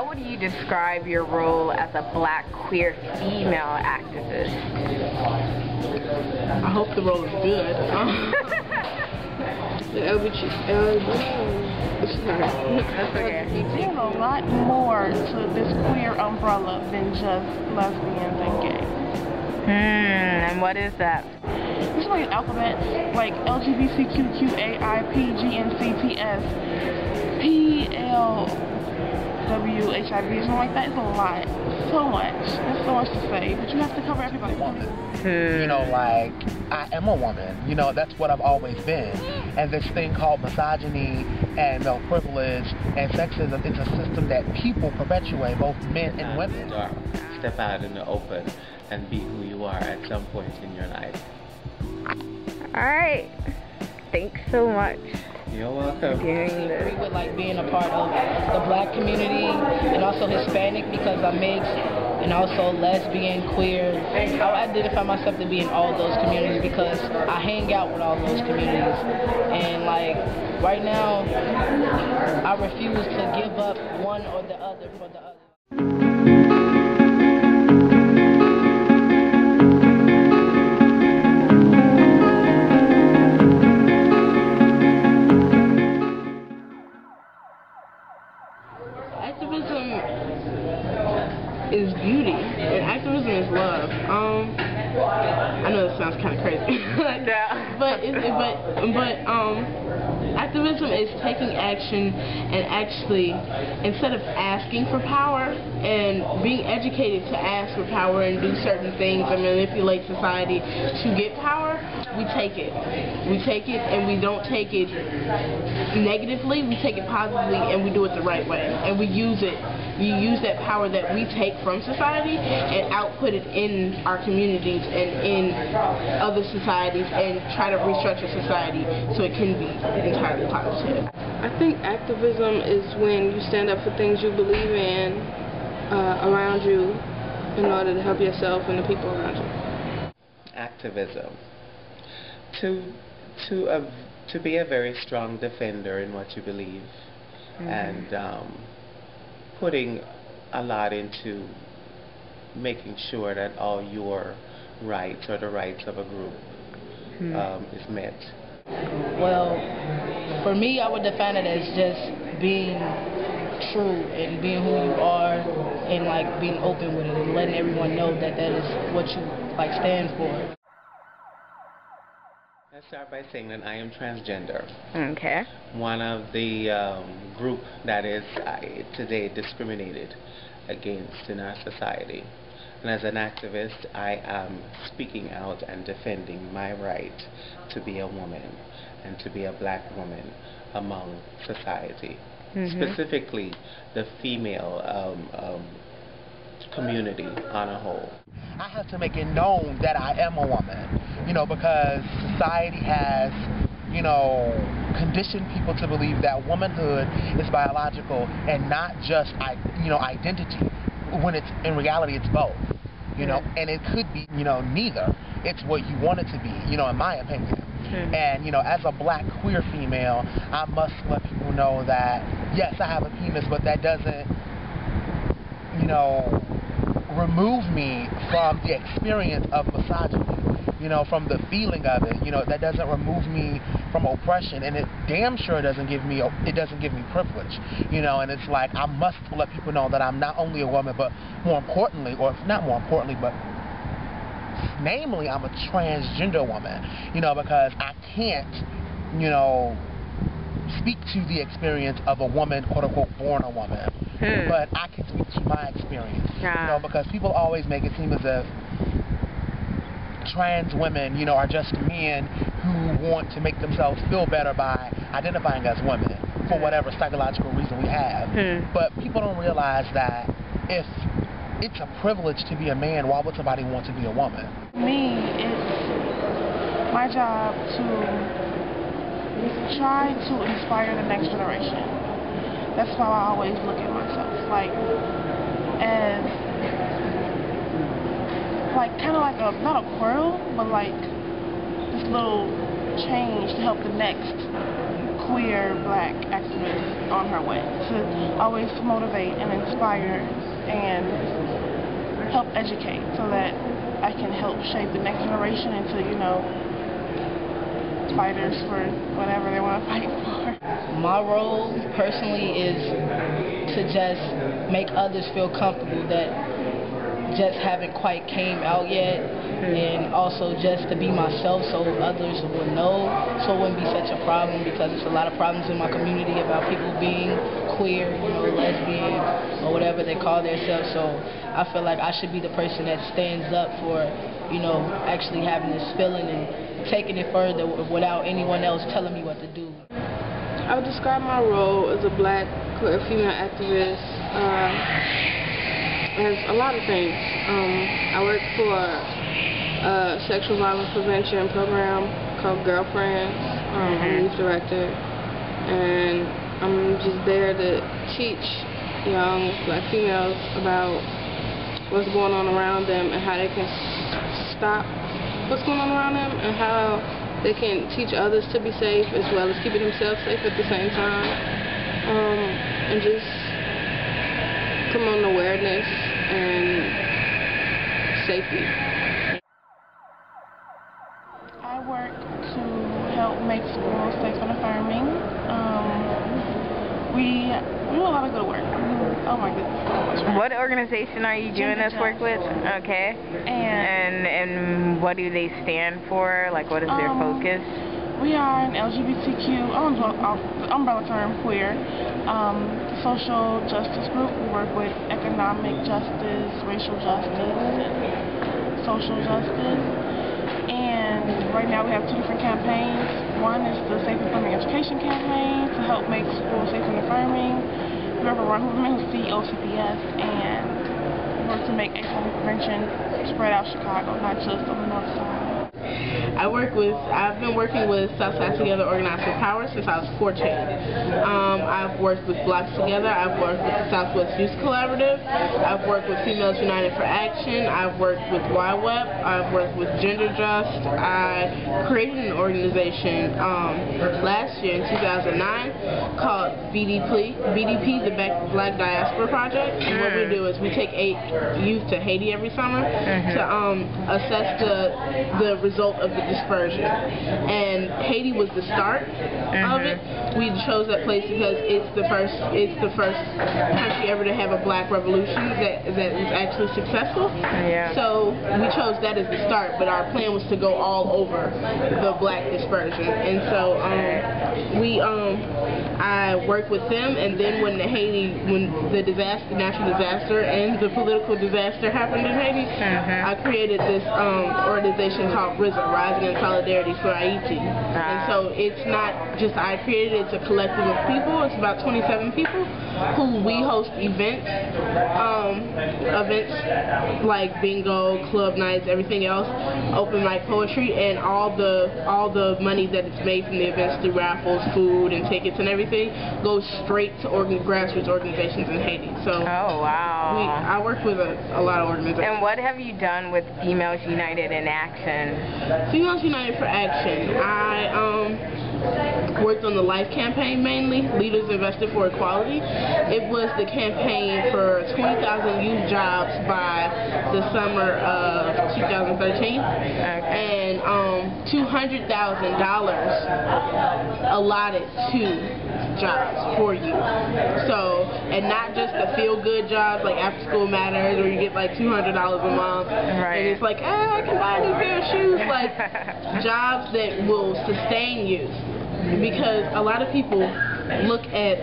how would you describe your role as a Black queer female activist? I hope the role is good. That's okay. There's a lot more to this queer umbrella than just lesbians and gay. And what is that? It's like an alphabet, like LGBTQQAIPGNCTS, PLWHIV, something like that. It's a lot. So much. There's so much to say, but you have to cover everybody. You know, like, I am a woman. You know, that's what I've always been. And this thing called misogyny and male privilege and sexism is a system that people perpetuate, both men and women. Step out in the open and be who you are at some point in your life. Alright. Thanks so much. You're welcome. I agree with like being a part of the Black community and also Hispanic because I'm mixed, and also lesbian, queer. I identify myself to be in all those communities because I hang out with all those communities. And like right now, I refuse to give up one or the other for the other. Activism is beauty, and activism is love. I know that sounds kind of crazy, but activism is taking action and actually, instead of asking for power and being educated to ask for power and do certain things and manipulate society to get power, we take it. We take it, and we don't take it negatively. We take it positively, and we do it the right way. And we use it. We use that power that we take from society and output it in our communities and in other societies and try to restructure society so it can be entirely positive. I think activism is when you stand up for things you believe in around you in order to help yourself and the people around you. Activism. To be a very strong defender in what you believe, and putting a lot into making sure that all your rights or the rights of a group is met. Well, for me, I would define it as just being true and being who you are and like being open with it and letting everyone know that that is what you like stand for. Let's start by saying that I am transgender. Okay. One of the group that is today discriminated against in our society. And as an activist, I am speaking out and defending my right to be a woman and to be a Black woman among society. Specifically, the female community on a whole. I have to make it known that I am a woman, you know, because society has, you know, conditioned people to believe that womanhood is biological and not just, you know, identity, when it's, in reality, it's both, you know, and it could be, you know, neither. It's what you want it to be, you know, in my opinion. And, you know, as a Black queer female, I must let people know that, yes, I have a penis, but that doesn't, you know, remove me from the experience of misogyny, you know, from the feeling of it. You know, that doesn't remove me from oppression, and it damn sure doesn't give me privilege, you know. And it's like I must let people know that I'm not only a woman, but more importantly, or not more importantly, but namely, I'm a transgender woman, you know, because I can't, you know, speak to the experience of a woman, quote-unquote, born a woman, but I can speak to my experience, you know, because people always make it seem as if trans women, you know, are just men who want to make themselves feel better by identifying as women for whatever psychological reason we have. But people don't realize that if it's a privilege to be a man, why would somebody want to be a woman? Me, it's my job to try to inspire the next generation. That's how I always look at myself, like as like kind of like a, not a quirl, but like this little change to help the next queer black activist on her way, to always motivate and inspire and help educate so that I can help shape the next generation into, you know, fighters for whatever they want to fight for. My role personally is to just make others feel comfortable that just haven't quite came out yet, and also just to be myself so others would know, so it wouldn't be such a problem, because there's a lot of problems in my community about people being queer, you know, lesbian, or whatever they call themselves. So I feel like I should be the person that stands up for, you know, actually having this feeling and taking it further without anyone else telling me what to do. I would describe my role as a black queer female activist as a lot of things. I work for a sexual violence prevention program called Girlfriends. I'm a youth director, and I'm just there to teach young black females about what's going on around them and how they can stop what's going on around them, and how they can teach others to be safe as well as keeping themselves safe at the same time, and just promoting awareness and safety. I work to help make schools safe and affirming. We do a lot of good work. Oh my goodness, so much work. What organization are you doing this work with? Okay. And what do they stand for? Like, what is their focus? We are an LGBTQ, umbrella term, queer, social justice group. We work with economic justice, racial justice, and social justice. And right now we have two different campaigns. One is the Safe and Affirming Education campaign to help make schools safe and affirming. We have a Ron Hooverman who's CEO of CPS, and we work to make HIV prevention spread out Chicago, not just on the north side. I've been working with Southside Together Organized for Power since I was 14. I've worked with Blocks Together, I've worked with the Southwest Youth Collaborative, I've worked with Females United for Action, I've worked with YWEP, I've worked with Gender Just. I created an organization last year in 2009 called BDP, the Black Diaspora Project. And what we do is we take 8 youth to Haiti every summer to assess the result of the dispersion. And Haiti was the start of it. We chose that place because it's the first country ever to have a black revolution that was actually successful. Yeah. So we chose that as the start, but our plan was to go all over the black dispersion. And so I worked with them, and then when the natural disaster and the political disaster happened in Haiti, I created this organization called RISA, Rising in Solidarity for Haiti. And so it's not just I created it, it's a collective of people. It's about 27 people who we host events like bingo, club nights, everything else, open mic poetry, and all the money that is made from the events through raffles, food, and tickets and everything goes straight to grassroots organizations in Haiti. So I work with a lot of organizations. And what have you done with Females United in Action? Females United for Action. I worked on the LIFE campaign mainly, Leaders Invested for Equality. It was the campaign for 20,000 youth jobs by the summer of 2013, and $200,000 allotted to jobs for you. So, and not just the feel-good jobs like After School Matters where you get like $200 a month, and it's like, I can buy a new pair of shoes, like jobs that will sustain you. Because a lot of people look at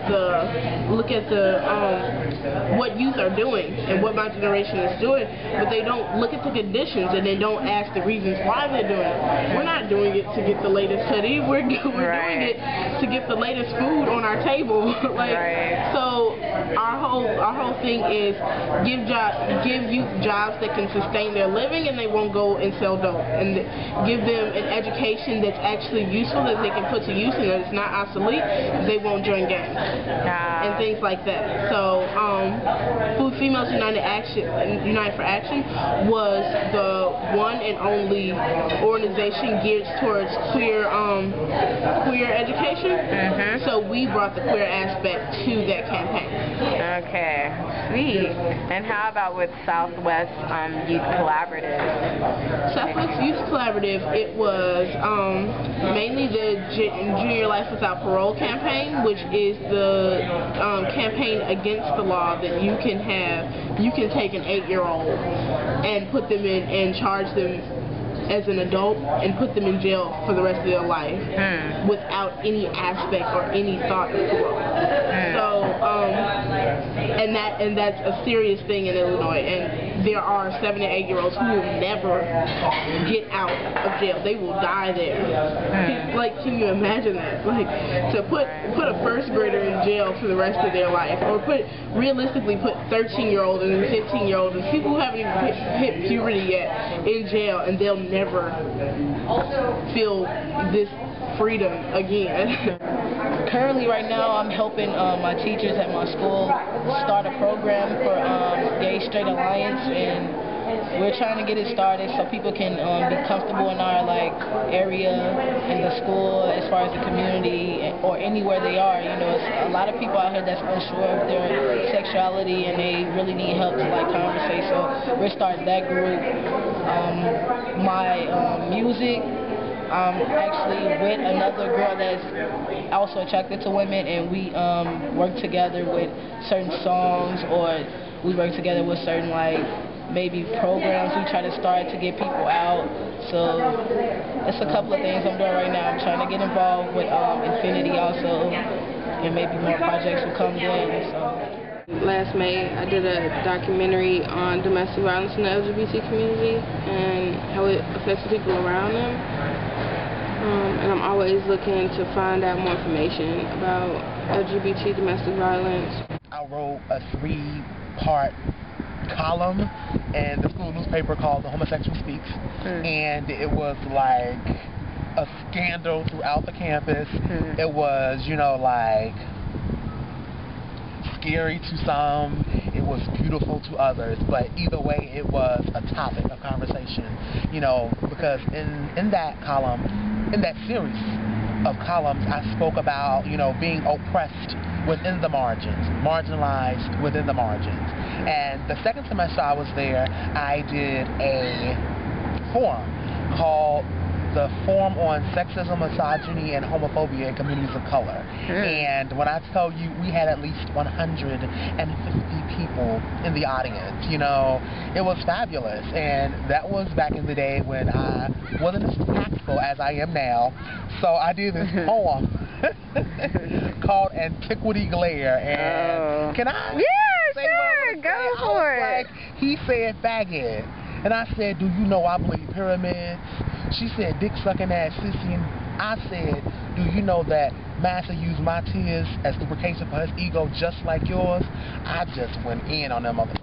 what youth are doing and what my generation is doing, but they don't look at the conditions and they don't ask the reasons why they're doing it. We're not doing it to get the latest hoodie. We're doing it to get the latest food on our table. So our whole thing is give youth jobs that can sustain their living and they won't go and sell dope, and give them an education that's actually useful that they can put to use and that it's not obsolete. They won't join gangs and things like that. So food, Females United for Action was the one and only organization geared towards queer education. So we brought the queer aspect to that campaign. Okay, sweet. And how about with Southwest Youth Collaborative? Southwest Youth Collaborative, it was mainly the Junior Life Without Parole campaign, which is the campaign against the law that you can take an 8-year-old and put them in and charge them as an adult and put them in jail for the rest of their life without any aspect or any thought of parole. So, and that's a serious thing in Illinois, and there are 7 and 8-year-olds who will never get out of jail. They will die there. Like, can you imagine that? Like, to put a first grader in jail for the rest of their life, or realistically put 13-year-olds and 15-year-olds and people who haven't even hit puberty yet in jail, and they'll never feel this freedom again. Currently, right now, I'm helping my teachers at my school start a program for Gay Straight Alliance, and we're trying to get it started so people can be comfortable in our area, in the school, as far as the community, or anywhere they are. You know, it's a lot of people out here that's unsure of their sexuality, and they really need help to conversate. So we're starting that group. My music. I'm actually with another girl that's also attracted to women, and we work together with certain songs, or we work together with certain maybe programs we try to start to get people out. So it's a couple of things I'm doing right now. I'm trying to get involved with Infinity also, and maybe more projects will come then. So. Last May, I did a documentary on domestic violence in the LGBT community and how it affects the people around them. And I'm always looking to find out more information about LGBT domestic violence. I wrote a 3-part column in the school newspaper called The Homosexual Speaks, and it was like a scandal throughout the campus. It was, scary to some, it was beautiful to others, but either way it was a topic of conversation, because in that column, in that series of columns, I spoke about, being oppressed within the margins, marginalized within the margins. And the second semester I was there, I did a forum called the Forum on Sexism, Misogyny, and Homophobia in Communities of Color. And when I tell you, we had at least 150 people in the audience. It was fabulous. And that was back in the day when I wasn't as tactful as I am now. So I did this poem called Antiquity Glare. And can I say sure, go for it. He said faggot. And I said, do you know I believe pyramids? She said, dick sucking ass sissy. And I said, do you know that Master used my tears as lubrication for his ego just like yours? I just went in on them motherfuckers.